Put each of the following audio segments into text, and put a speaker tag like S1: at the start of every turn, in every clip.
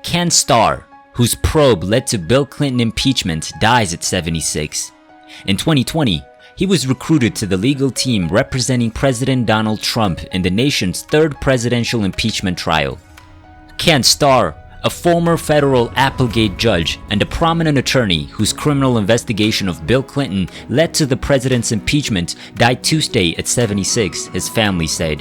S1: Ken Starr, whose probe led to Bill Clinton impeachment, dies at 76. In 2020, he was recruited to the legal team representing President Donald Trump in the nation's third presidential impeachment trial. Ken Starr, a former federal Applegate judge and a prominent attorney whose criminal investigation of Bill Clinton led to the president's impeachment, died Tuesday at 76, his family said.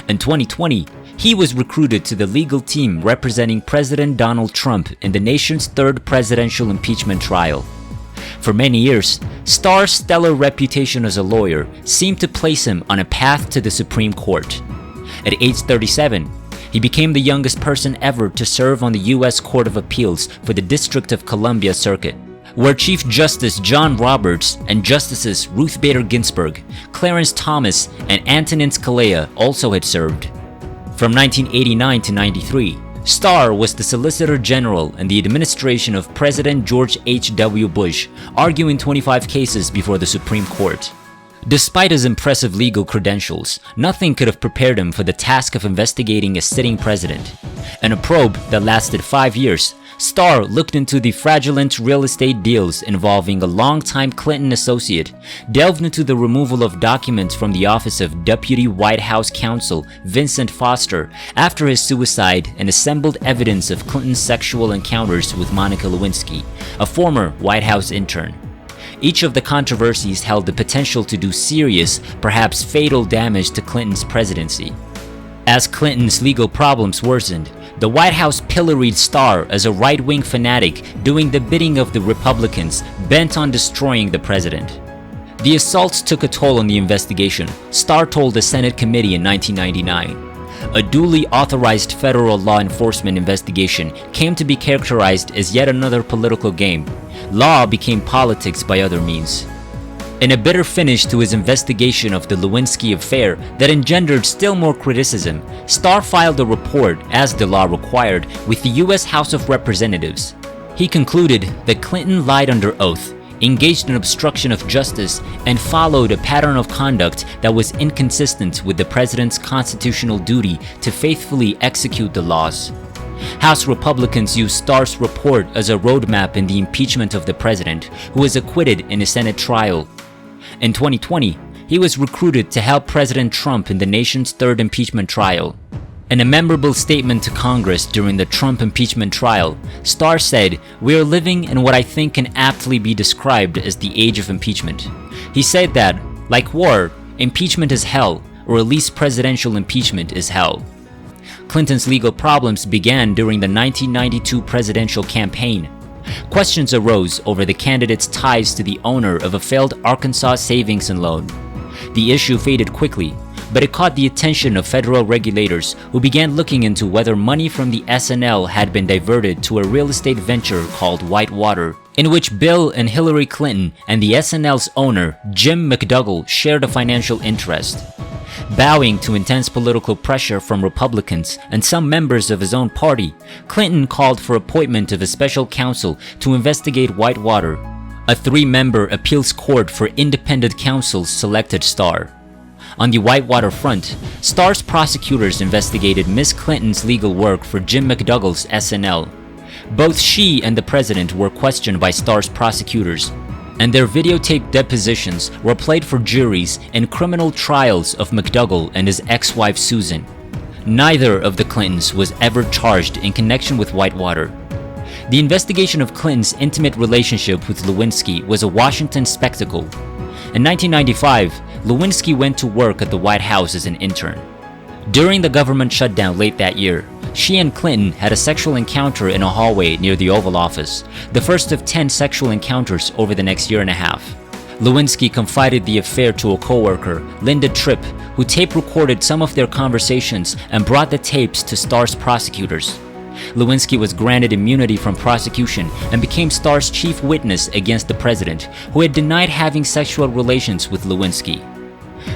S1: In 2020, he was recruited to the legal team representing President Donald Trump in the nation's third presidential impeachment trial. For many years, Starr's stellar reputation as a lawyer seemed to place him on a path to the Supreme Court. At age 37, he became the youngest person ever to serve on the U.S. Court of Appeals for the District of Columbia Circuit, where Chief Justice John Roberts and Justices Ruth Bader Ginsburg, Clarence Thomas, and Antonin Scalia also had served. From 1989 to 93, Starr was the Solicitor General in the administration of President George H.W. Bush, arguing 25 cases before the Supreme Court. Despite his impressive legal credentials, nothing could have prepared him for the task of investigating a sitting president. In a probe that lasted 5 years, Starr looked into the fraudulent real estate deals involving a longtime Clinton associate, delved into the removal of documents from the office of Deputy White House Counsel Vincent Foster after his suicide, and assembled evidence of Clinton's sexual encounters with Monica Lewinsky, a former White House intern. Each of the controversies held the potential to do serious, perhaps fatal damage to Clinton's presidency. As Clinton's legal problems worsened, the White House pilloried Starr as a right-wing fanatic doing the bidding of the Republicans bent on destroying the president. The assaults took a toll on the investigation, Starr told the Senate committee in 1999. A duly authorized federal law enforcement investigation came to be characterized as yet another political game. Law became politics by other means. In a bitter finish to his investigation of the Lewinsky affair that engendered still more criticism, Starr filed a report, as the law required, with the U.S. House of Representatives. He concluded that Clinton lied under oath, engaged in obstruction of justice, and followed a pattern of conduct that was inconsistent with the president's constitutional duty to faithfully execute the laws. House Republicans used Starr's report as a roadmap in the impeachment of the president, who was acquitted in a Senate trial. In 2020, he was recruited to help President Trump in the nation's third impeachment trial. In a memorable statement to Congress during the Trump impeachment trial, Starr said, "We are living in what I think can aptly be described as the age of impeachment." He said that, like war, impeachment is hell, or at least presidential impeachment is hell. Clinton's legal problems began during the 1992 presidential campaign. Questions arose over the candidate's ties to the owner of a failed Arkansas savings and loan. The issue faded quickly, but it caught the attention of federal regulators who began looking into whether money from the SNL had been diverted to a real estate venture called Whitewater, in which Bill and Hillary Clinton and the SNL's owner, Jim McDougal, shared a financial interest. Bowing to intense political pressure from Republicans and some members of his own party, Clinton called for appointment of a special counsel to investigate Whitewater. A 3-member appeals court for independent counsel selected Starr. On the Whitewater front, Starr's prosecutors investigated Ms. Clinton's legal work for Jim McDougal's SNL. Both she and the president were questioned by Starr's prosecutors, and their videotaped depositions were played for juries in criminal trials of McDougal and his ex-wife Susan. Neither of the Clintons was ever charged in connection with Whitewater. The investigation of Clinton's intimate relationship with Lewinsky was a Washington spectacle. In 1995, Lewinsky went to work at the White House as an intern. During the government shutdown late that year, she and Clinton had a sexual encounter in a hallway near the Oval Office, the first of 10 sexual encounters over the next year and a half. Lewinsky confided the affair to a coworker, Linda Tripp, who tape-recorded some of their conversations and brought the tapes to Starr's prosecutors. Lewinsky was granted immunity from prosecution and became Starr's chief witness against the president, who had denied having sexual relations with Lewinsky.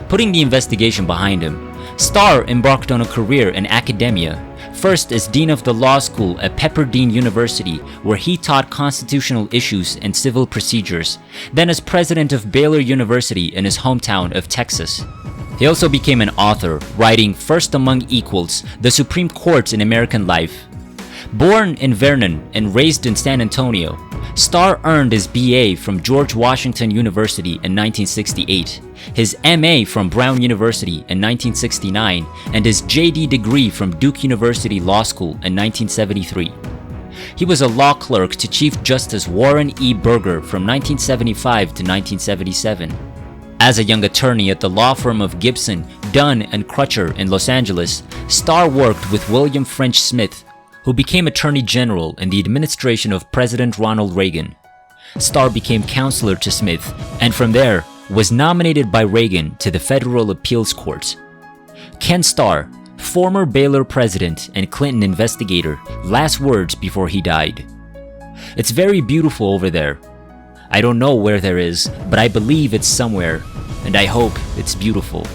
S1: Putting the investigation behind him, Starr embarked on a career in academia, first as dean of the law school at Pepperdine University, where he taught constitutional issues and civil procedures, then as president of Baylor University in his hometown of Texas. He also became an author, writing First Among Equals, The Supreme Court in American Life. Born in Vernon and raised in San Antonio, Starr earned his BA from George Washington University in 1968, his MA from Brown University in 1969, and his JD degree from Duke University Law School in 1973. He was a law clerk to Chief Justice Warren E. Burger from 1975 to 1977. As a young attorney at the law firm of Gibson, Dunn and Crutcher in Los Angeles, Starr worked with William French Smith, who became Attorney General in the administration of President Ronald Reagan. Starr became counselor to Smith, and from there was nominated by Reagan to the Federal Appeals Court. Ken Starr, former Baylor president and Clinton investigator, last words before he died. "It's very beautiful over there. I don't know where there is, but I believe it's somewhere, and I hope it's beautiful."